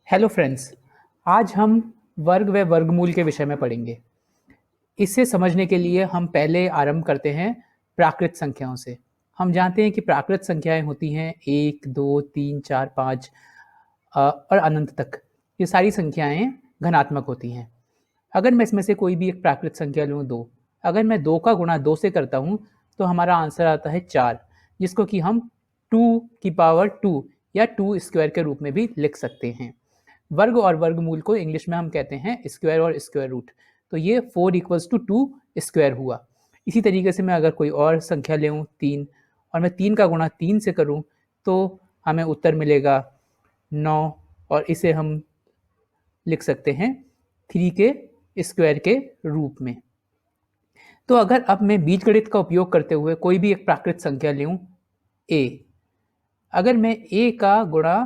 Hello friends, आज हम वर्ग व वर्गमूल के विषय में पढ़ेंगे। इसे समझने के लिए हम पहले आरंभ करते हैं प्राकृत संख्याओं से। हम जानते हैं कि प्राकृत संख्याएं होती हैं 1, 2, 3, 4, 5 और अनंत तक। ये सारी संख्याएं घनात्मक होती हैं। अगर मैं इसमें से कोई भी एक प्राकृत संख्या लूँ 2, अगर मैं 2 का गुणा 2 से करता हूँ तो हमारा आंसर आता है 4, जिसको कि हम 2 की पावर 2 या 2 स्क्वायर के रूप में भी लिख सकते हैं। वर्ग और वर्गमूल को इंग्लिश में हम कहते हैं स्क्वायर और स्क्वायर रूट। तो ये 4 इक्वल्स टू 2 स्क्वायर हुआ। इसी तरीके से मैं अगर कोई और संख्या ले 3 और मैं 3 का गुणा 3 से करूं तो हमें उत्तर मिलेगा 9 और इसे हम लिख सकते हैं 3 के स्क्वायर के रूप में। तो अगर अब मैं बीजगणित का उपयोग करते हुए कोई भी एक प्राकृत संख्या लूँ a, अगर मैं a का गुणा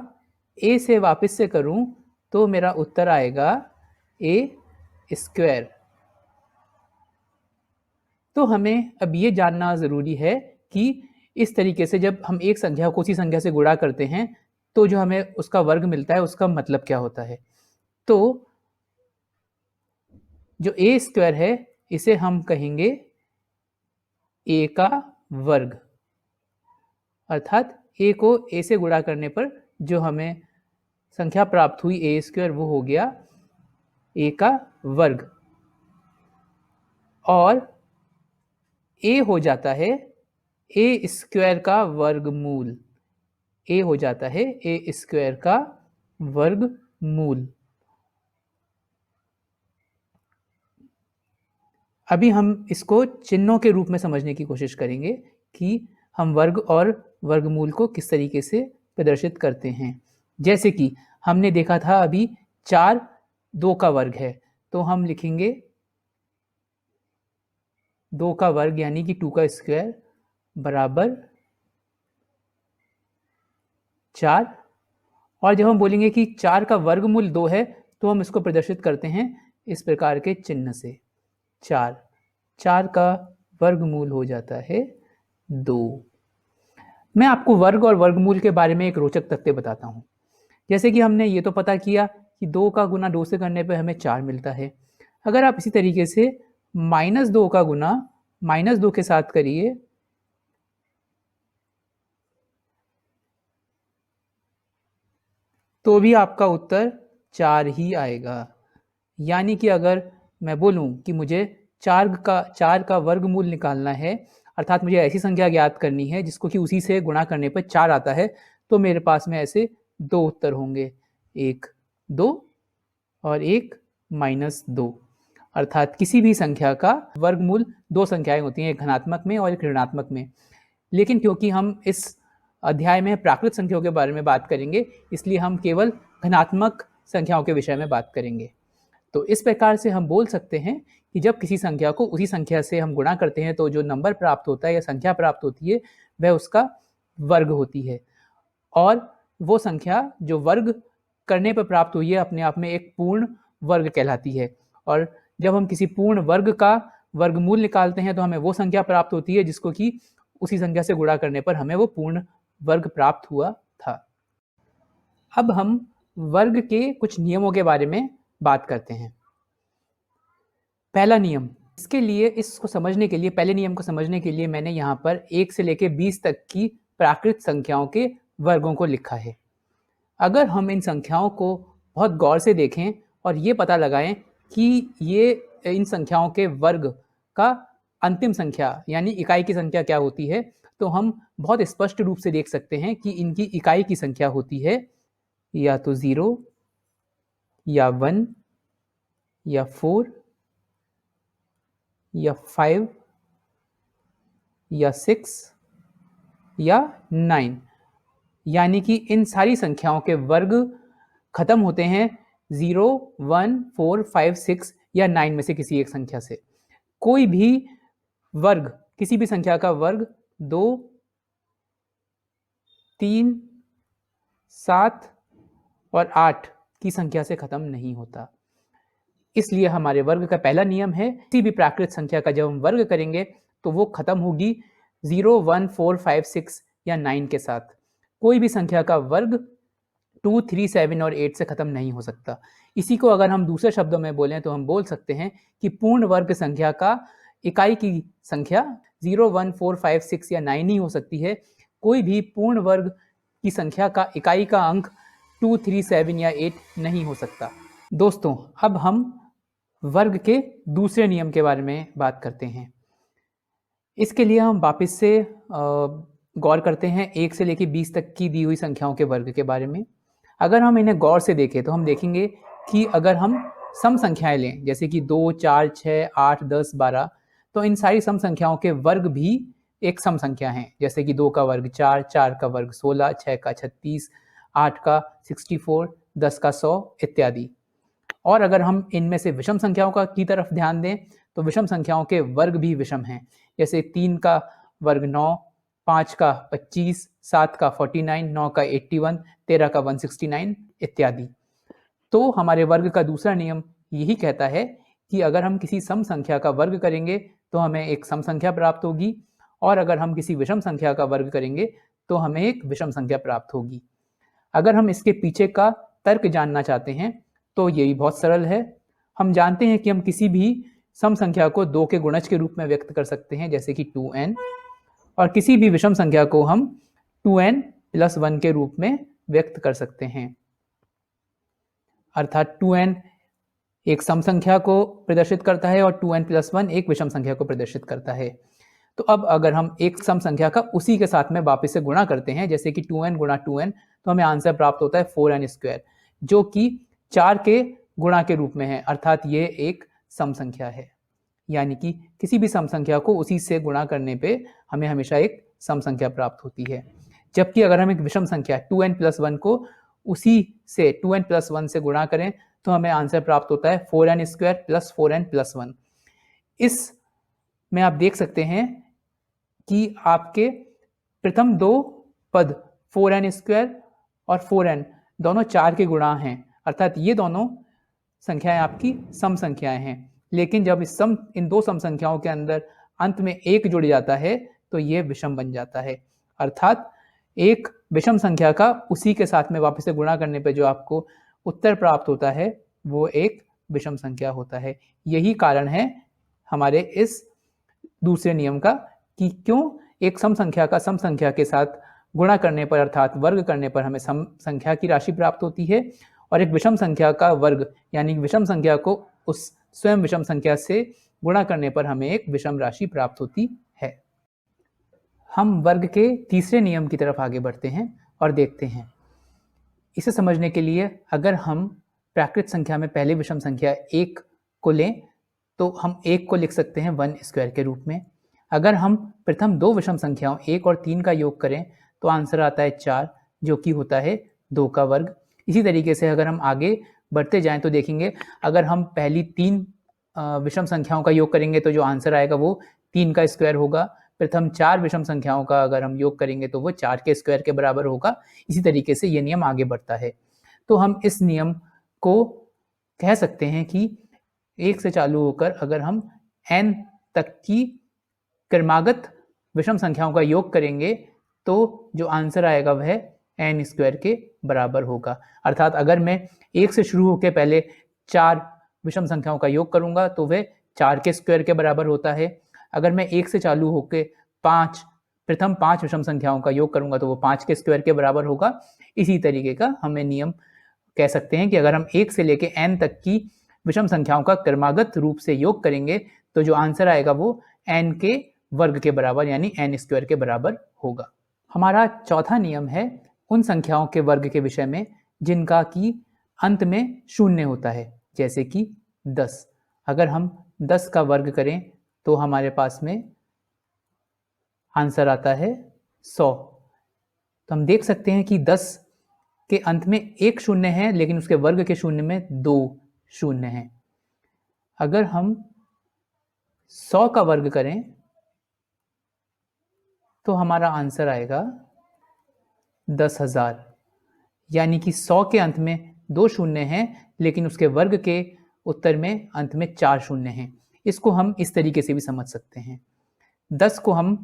a से वापस से करूं तो मेरा उत्तर आएगा a स्क्वायर। तो हमें अब ये जानना ज़रूरी है कि इस तरीके से जब हम एक संख्या को उसी संख्या से गुणा करते हैं तो जो हमें उसका वर्ग मिलता है उसका मतलब क्या होता है। तो जो a स्क्वायर है इसे हम कहेंगे a का वर्ग, अर्थात a को a से गुणा करने पर जो हमें संख्या प्राप्त हुई a स्क्वायर वो हो गया a का वर्ग, और a हो जाता है a स्क्वायर का वर्गमूल। a हो जाता है a स्क्वायर का वर्गमूल। अभी हम इसको चिन्हों के रूप में समझने की कोशिश करेंगे कि हम वर्ग और वर्गमूल को किस तरीके से प्रदर्शित करते हैं। जैसे कि हमने देखा था अभी 4 2 का वर्ग है, तो हम लिखेंगे 2 का वर्ग यानी कि 2 का स्क्वायर बराबर 4। और जब हम बोलेंगे कि 4 का वर्गमूल 2 है तो हम इसको प्रदर्शित करते हैं इस प्रकार के चिन्ह से। 4 का वर्गमूल हो जाता है 2। मैं आपको वर्ग और वर्गमूल के बारे में एक रोचक तथ्य बताता हूँ। जैसे कि हमने ये तो पता किया कि 2 का गुना 2 से करने पर हमें 4 मिलता है। अगर आप इसी तरीके से -2 का गुना -2 के साथ करिए तो भी आपका उत्तर 4 ही आएगा। यानी कि अगर मैं बोलूं कि मुझे 4 का वर्गमूल निकालना है, अर्थात मुझे ऐसी संख्या ज्ञात करनी है जिसको कि उसी से गुणा करने पर 4 आता है, तो मेरे पास में ऐसे 2 उत्तर होंगे, एक 2 और एक -2। अर्थात किसी भी संख्या का वर्गमूल 2 संख्याएं होती हैं, एक धनात्मक में और एक ऋणात्मक में। लेकिन क्योंकि हम इस अध्याय में प्राकृत संख्याओं के बारे में बात करेंगे, इसलिए हम केवल धनात्मक संख्याओं के विषय में बात करेंगे। तो इस प्रकार से हम बोल सकते हैं कि जब किसी संख्या को उसी संख्या से हम गुणा करते हैं तो जो नंबर प्राप्त होता है या संख्या प्राप्त होती है वह उसका वर्ग होती है, और वो संख्या जो वर्ग करने पर प्राप्त हुई है अपने आप में एक पूर्ण वर्ग कहलाती है। और जब हम किसी पूर्ण वर्ग का वर्गमूल निकालते हैं तो हमें वो संख्या प्राप्त होती है जिसको कि उसी संख्या से गुणा करने पर हमें वो पूर्ण वर्ग प्राप्त हुआ था। अब हम वर्ग के कुछ नियमों के बारे में बात करते हैं। पहला नियम, इसके लिए इसको समझने के लिए पहले नियम को समझने के लिए मैंने यहाँ पर 1 से लेकर 20 तक की प्राकृत संख्याओं के वर्गों को लिखा है। अगर हम इन संख्याओं को बहुत गौर से देखें और ये पता लगाएं कि ये इन संख्याओं के वर्ग का अंतिम संख्या यानी इकाई की संख्या क्या होती है, तो हम बहुत स्पष्ट रूप से देख सकते हैं कि इनकी इकाई की संख्या होती है या तो 0 या 1 या 4 या 5 या 6 या 9। यानी कि इन सारी संख्याओं के वर्ग खत्म होते हैं 0, 1, 4, 5, 6 या 9 में से किसी एक संख्या से। कोई भी वर्ग, किसी भी संख्या का वर्ग 2, 3, 7 और 8 की संख्या से खत्म नहीं होता। इसलिए हमारे वर्ग का पहला नियम है, किसी भी प्राकृत संख्या का जब हम वर्ग करेंगे तो वो खत्म होगी 0, 1, 4, 5, 6 या 9 के साथ। कोई भी संख्या का वर्ग 2, 3, 7 और 8 से ख़त्म नहीं हो सकता। इसी को अगर हम दूसरे शब्दों में बोलें तो हम बोल सकते हैं कि पूर्ण वर्ग संख्या का इकाई की संख्या 0, 1, 4, 5, 6 या 9 ही हो सकती है। कोई भी पूर्ण वर्ग की संख्या का इकाई का अंक 2, 3, 7 या 8 नहीं हो सकता। दोस्तों, अब हम वर्ग के दूसरे नियम के बारे में बात करते हैं। इसके लिए हम वापस से गौर करते हैं 1 से लेकर 20 तक की दी हुई संख्याओं के वर्ग के बारे में। अगर हम इन्हें गौर से देखें तो हम देखेंगे कि अगर हम सम संख्याएं लें जैसे कि 2, 4, 6, 8, 10, 12, तो इन सारी सम संख्याओं के वर्ग भी एक सम संख्या हैं। जैसे कि 2 का वर्ग 4, 4 का वर्ग 16, 6 का 36, 8 का 64, 10 का 100 इत्यादि। और अगर हम इनमें से विषम संख्याओं की तरफ ध्यान दें तो विषम संख्याओं के वर्ग भी विषम हैं। जैसे 3 का वर्ग 9, 5 का 25, 7 का 49, 9 का 81, 13 का 169 इत्यादि। तो हमारे वर्ग का दूसरा नियम यही कहता है कि अगर हम किसी सम संख्या का वर्ग करेंगे तो हमें एक सम संख्या प्राप्त होगी, और अगर हम किसी विषम संख्या का वर्ग करेंगे तो हमें एक विषम संख्या प्राप्त होगी। अगर हम इसके पीछे का तर्क जानना चाहते हैं तो ये भी बहुत सरल है। हम जानते हैं कि हम किसी भी सम संख्या को 2 के गुणज के रूप में व्यक्त कर सकते हैं जैसे कि 2n, और किसी भी विषम संख्या को हम 2n + 1 के रूप में व्यक्त कर सकते हैं। अर्थात 2n एक सम संख्या को प्रदर्शित करता है और 2n + 1 एक विषम संख्या को प्रदर्शित करता है। तो अब अगर हम एक सम संख्या का उसी के साथ में वापस से गुणा करते हैं जैसे कि 2n गुणा 2n, तो हमें आंसर प्राप्त होता है 4n², जो कि 4 के गुणा के रूप में है। अर्थात ये एक सम संख्या है, यानी कि किसी भी सम संख्या को उसी से गुणा करने पे हमें हमेशा एक सम संख्या प्राप्त होती है। जबकि अगर हम एक विषम संख्या 2n + 1 को उसी से 2n + 1 से गुणा करें तो हमें आंसर प्राप्त होता है 4n² + 4n + 1। इस में आप देख सकते हैं कि आपके प्रथम दो पद 4n² और 4n दोनों 4 के गुणा हैं। अर्थात ये दोनों संख्याएं आपकी सम संख्याएं हैं। लेकिन जब इन दो सम संख्याओं के अंदर अंत में 1 जुड़ जाता है तो ये विषम बन जाता है। अर्थात एक विषम संख्या का उसी के साथ में वापस से गुणा करने पर जो आपको उत्तर प्राप्त होता है वो एक विषम संख्या होता है। यही कारण है हमारे इस दूसरे नियम का कि क्यों एक सम संख्या का सम संख्या के साथ गुणा करने पर अर्थात वर्ग करने पर हमें सम संख्या की राशि प्राप्त होती है, और एक विषम संख्या का वर्ग यानी विषम संख्या को उस स्वयं विषम संख्या से गुणा करने पर हमें एक विषम राशि प्राप्त होती है। हम वर्ग के तीसरे नियम की तरफ आगे बढ़ते हैं और देखते हैं। इसे समझने के लिए अगर हम प्राकृत संख्या में पहले विषम संख्या 1 को लें तो हम 1 को लिख सकते हैं 1² के रूप में। अगर हम प्रथम दो विषम संख्याओं 1 और 3 का योग करें तो आंसर आता है 4, जो कि होता है 2 का वर्ग। इसी तरीके से अगर हम आगे बढ़ते जाएं तो देखेंगे अगर हम पहली 3 विषम संख्याओं का योग करेंगे तो जो आंसर आएगा वो 3 का स्क्वायर होगा। प्रथम 4 विषम संख्याओं का अगर हम योग करेंगे तो वो 4 के स्क्वायर के बराबर होगा। इसी तरीके से ये नियम आगे बढ़ता है। तो हम इस नियम को कह सकते हैं कि 1 से चालू होकर अगर हम n तक की क्रमागत विषम संख्याओं का योग करेंगे तो जो आंसर आएगा वह n² के बराबर होगा। अर्थात अगर मैं 1 से शुरू होकर पहले 4 विषम संख्याओं का योग करूंगा तो वह 4 के स्क्वायर के बराबर होता है। अगर मैं 1 से चालू होकर प्रथम 5 विषम संख्याओं का योग करूंगा तो वो 5 के स्क्वायर के बराबर होगा। इसी तरीके का हमें नियम कह सकते हैं कि अगर हम 1 से लेकर n तक की विषम संख्याओं का क्रमागत रूप से योग करेंगे तो जो आंसर आएगा वो n के वर्ग के बराबर यानी n² के बराबर होगा। हमारा चौथा नियम है उन संख्याओं के वर्ग के विषय में जिनका कि अंत में 0 होता है, जैसे कि 10। अगर हम 10 का वर्ग करें तो हमारे पास में आंसर आता है 100। तो हम देख सकते हैं कि 10 के अंत में एक 0 है लेकिन उसके वर्ग के 0 में 2 0 हैं। अगर हम 100 का वर्ग करें तो हमारा आंसर आएगा 10,000, यानी कि 100 के अंत में 2 0 हैं लेकिन उसके वर्ग के उत्तर में अंत में 4 0 हैं। इसको हम इस तरीके से भी समझ सकते हैं। 10 को हम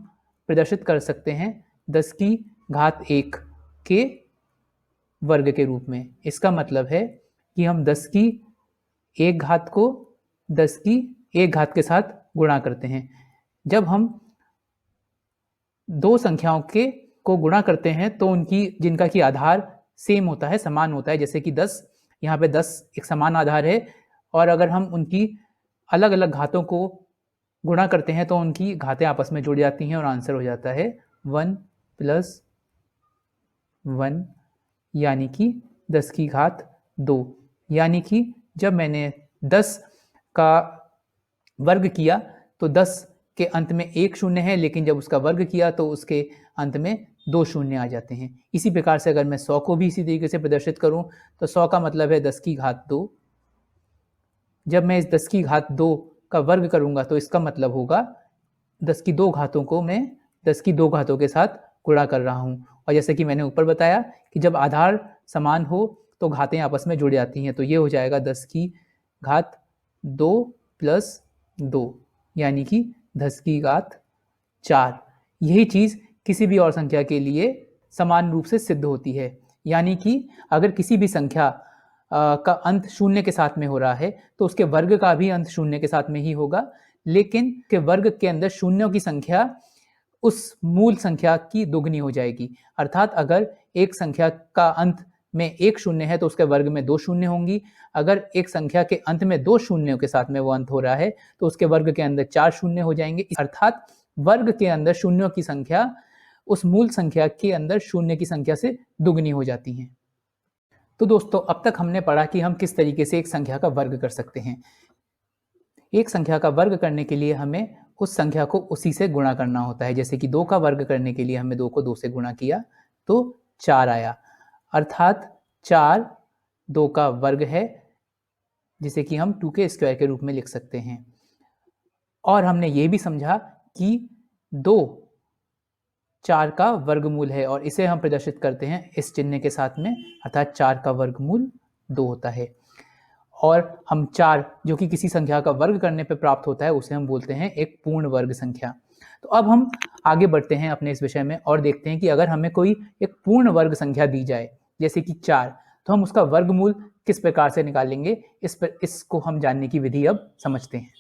प्रदर्शित कर सकते हैं 10 की घात 1 के वर्ग के रूप में। इसका मतलब है कि हम 10 की 1 घात को 10 की 1 घात के साथ गुणा करते हैं। जब हम दो संख्याओं के को गुणा करते हैं तो उनकी जिनका कि आधार सेम होता है, समान होता है, जैसे कि 10, यहाँ पे 10 एक समान आधार है, और अगर हम उनकी अलग अलग घातों को गुणा करते हैं तो उनकी घातें आपस में जुड़ जाती हैं और आंसर हो जाता है 1 + 1, यानी कि 10 की घात 2। यानी कि जब मैंने 10 का वर्ग किया तो 10 के अंत में एक शून्य है, लेकिन जब उसका वर्ग किया तो उसके अंत में 2 शून्य आ जाते हैं। इसी प्रकार से अगर मैं 100 को भी इसी तरीके से प्रदर्शित करूं तो 100 का मतलब है 10 की घात 2। जब मैं इस 10 की घात 2 का वर्ग करूंगा तो इसका मतलब होगा 10 की 2 घातों को मैं 10 की 2 घातों के साथ गुणा कर रहा हूं। और जैसे कि मैंने ऊपर बताया कि जब आधार समान हो तो घातें आपस में जुड़ जाती हैं, तो ये हो जाएगा 10 की घात 2 + 2, यानी कि 10 की घात 4। यही चीज़ किसी भी और संख्या के लिए समान रूप से सिद्ध होती है। यानी कि अगर किसी भी संख्या का अंत शून्य के साथ में हो रहा है तो उसके वर्ग का भी अंत शून्य के साथ में ही होगा, लेकिन के वर्ग के अंदर शून्यों की संख्या उस मूल संख्या की दुगनी हो जाएगी। अर्थात अगर एक संख्या का अंत में एक शून्य है तो उसके वर्ग में 2 शून्य होंगी। अगर एक संख्या के अंत में 2 शून्यों के साथ में वो अंत हो रहा है तो उसके वर्ग के अंदर 4 शून्य हो जाएंगे। अर्थात वर्ग के अंदर शून्यों की संख्या उस मूल संख्या के अंदर शून्य की संख्या से दुगनी हो जाती है। तो दोस्तों, अब तक हमने पढ़ा कि हम किस तरीके से एक संख्या का वर्ग कर सकते हैं। एक संख्या का वर्ग करने के लिए हमें उस संख्या को उसी से गुणा करना होता है। जैसे कि 2 का वर्ग करने के लिए हमने 2 को 2 से गुणा किया तो 4 आया, अर्थात 4 2 का वर्ग है, जिसे कि हम 2 के स्क्वायर के रूप में लिख सकते हैं। और हमने ये भी समझा कि 2 4 का वर्गमूल है और इसे हम प्रदर्शित करते हैं इस चिन्ह के साथ में, अर्थात 4 का वर्गमूल 2 होता है। और हम 4 जो कि किसी संख्या का वर्ग करने पे प्राप्त होता है उसे हम बोलते हैं एक पूर्ण वर्ग संख्या। तो अब हम आगे बढ़ते हैं अपने इस विषय में और देखते हैं कि अगर हमें कोई एक पूर्ण वर्ग संख्या दी जाए जैसे कि 4, तो हम उसका वर्गमूल किस प्रकार से निकालेंगे, इसको हम जानने की विधि अब समझते हैं।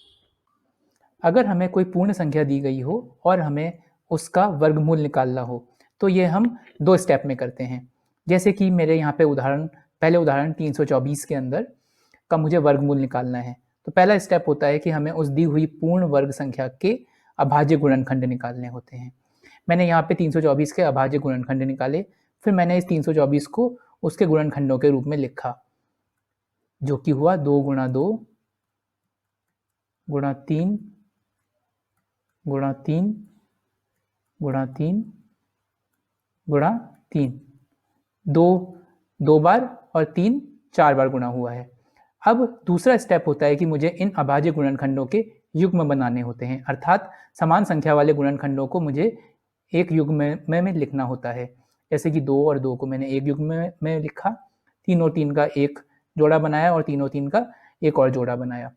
अगर हमें कोई पूर्ण संख्या दी गई हो और हमें उसका वर्गमूल निकालना हो तो ये हम 2 स्टेप में करते हैं। जैसे कि मेरे यहाँ पे पहले उदाहरण 324 के अंदर का मुझे वर्गमूल निकालना है। तो पहला स्टेप होता है कि हमें उस दी हुई पूर्ण वर्ग संख्या के अभाज्य गुणनखंड निकालने होते हैं। मैंने यहाँ पे 324 के अभाज्य गुणनखंड निकाले, फिर मैंने इस 324 को उसके गुणनखंडों के रूप में लिखा, जो कि हुआ 2 × 2 × 3 × 3 × 3 × 3, 2 बार और 3 4 बार गुणा हुआ है। अब दूसरा स्टेप होता है कि मुझे इन अभाज्य गुणनखंडों के युग्म बनाने होते हैं, अर्थात समान संख्या वाले गुणनखंडों को मुझे एक युग्म में लिखना होता है। जैसे कि 2 और 2 को मैंने एक युग्म में लिखा, 3 और 3 का एक जोड़ा बनाया और 3 और 3 का एक और जोड़ा बनाया।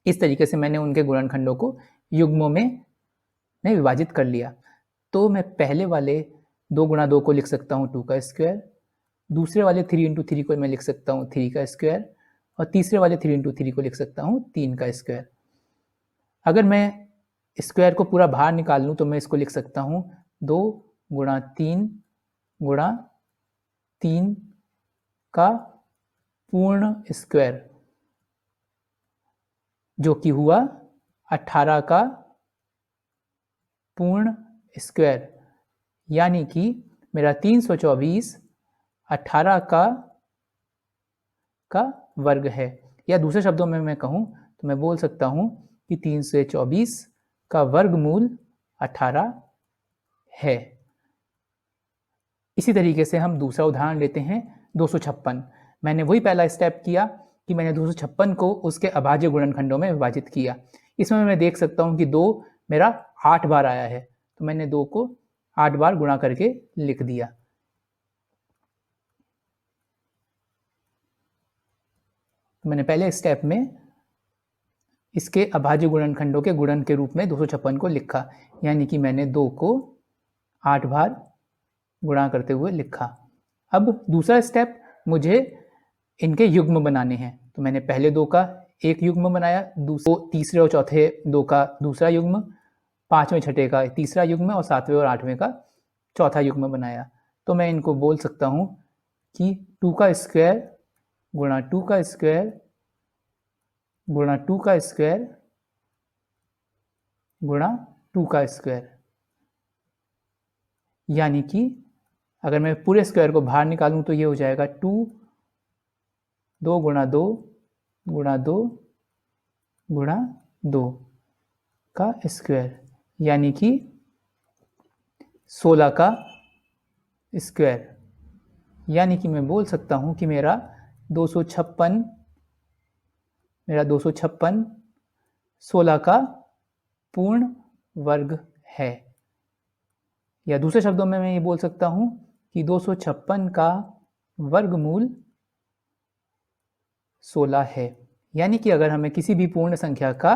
इस तरीके से मैंने उनके गुणनखंडों को युग्मों में विभाजित कर लिया। तो मैं पहले वाले 2 × 2 को लिख सकता हूँ 2 का स्क्वायर, दूसरे वाले 3 × 3 को मैं लिख सकता हूँ 3 का स्क्वायर, और तीसरे वाले 3 × 3 को लिख सकता हूँ 3 का स्क्वायर। अगर मैं स्क्वायर को पूरा बाहर निकाल लूँ तो मैं इसको लिख सकता हूँ 2 × 3 × 3 का पूर्ण स्क्वायर, जो कि हुआ 18 का पूर्ण स्क्वायर। यानी कि मेरा 324 18 का वर्ग है। या दूसरे शब्दों में मैं कहूँ तो मैं बोल सकता हूँ कि 324 का वर्गमूल 18 है। इसी तरीके से हम दूसरा उदाहरण लेते हैं 256। मैंने वही पहला स्टेप किया कि मैंने 256 को उसके अभाज्य गुणनखंडों में विभाजित किया। इसमें मैं देख सकता हूँ कि 2 मेरा 8 बार आया है, तो मैंने 2 को 8 बार गुणा करके लिख दिया। तो मैंने पहले स्टेप में इसके अभाज्य गुणनखंडों के गुणन के रूप में 256 को लिखा, यानी कि मैंने 2 को 8 बार गुणा करते हुए लिखा। अब दूसरा स्टेप, मुझे इनके युग्म बनाने हैं। तो मैंने पहले 2 का एक युग्म बनाया, तीसरे और चौथे 2 का दूसरा युग्म, 5वें छठे का तीसरा युग्म और 7वें और 8वें का चौथा युग्म बनाया। तो मैं इनको बोल सकता हूँ कि 2 का स्क्वायर गुणा 2 का स्क्वायर गुणा 2 का स्क्वायर गुणा 2 का स्क्वायर, यानी कि अगर मैं पूरे स्क्वायर को बाहर निकालूं तो ये हो जाएगा 2 गुणा 2 गुणा 2 गुणा 2 का स्क्वायर, यानी कि 16 का स्क्वायर। यानी कि मैं बोल सकता हूं कि मेरा 256 16 का पूर्ण वर्ग है। या दूसरे शब्दों में मैं ये बोल सकता हूं कि 256 का वर्गमूल 16 है। यानी कि अगर हमें किसी भी पूर्ण संख्या का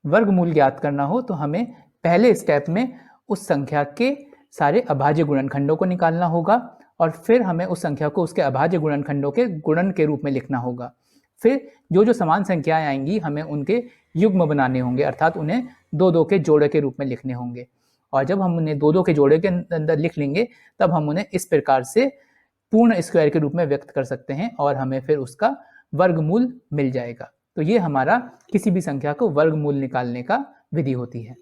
वर्गमूल ज्ञात करना हो तो हमें पहले स्टेप में उस संख्या के सारे अभाज्य गुणनखंडों को निकालना होगा और फिर हमें उस संख्या को उसके अभाज्य गुणनखंडों के गुणन के रूप में लिखना होगा। फिर जो समान संख्याएं आएंगी हमें उनके युग्म बनाने होंगे, अर्थात उन्हें 2-2 के जोड़े के रूप में लिखने होंगे। और जब हम उन्हें 2-2 के जोड़े के अंदर लिख लेंगे तब हम उन्हें इस प्रकार से पूर्ण स्क्वायर के रूप में व्यक्त कर सकते हैं और हमें फिर उसका वर्गमूल मिल जाएगा। तो ये हमारा किसी भी संख्या को वर्गमूल निकालने का विधि होती है।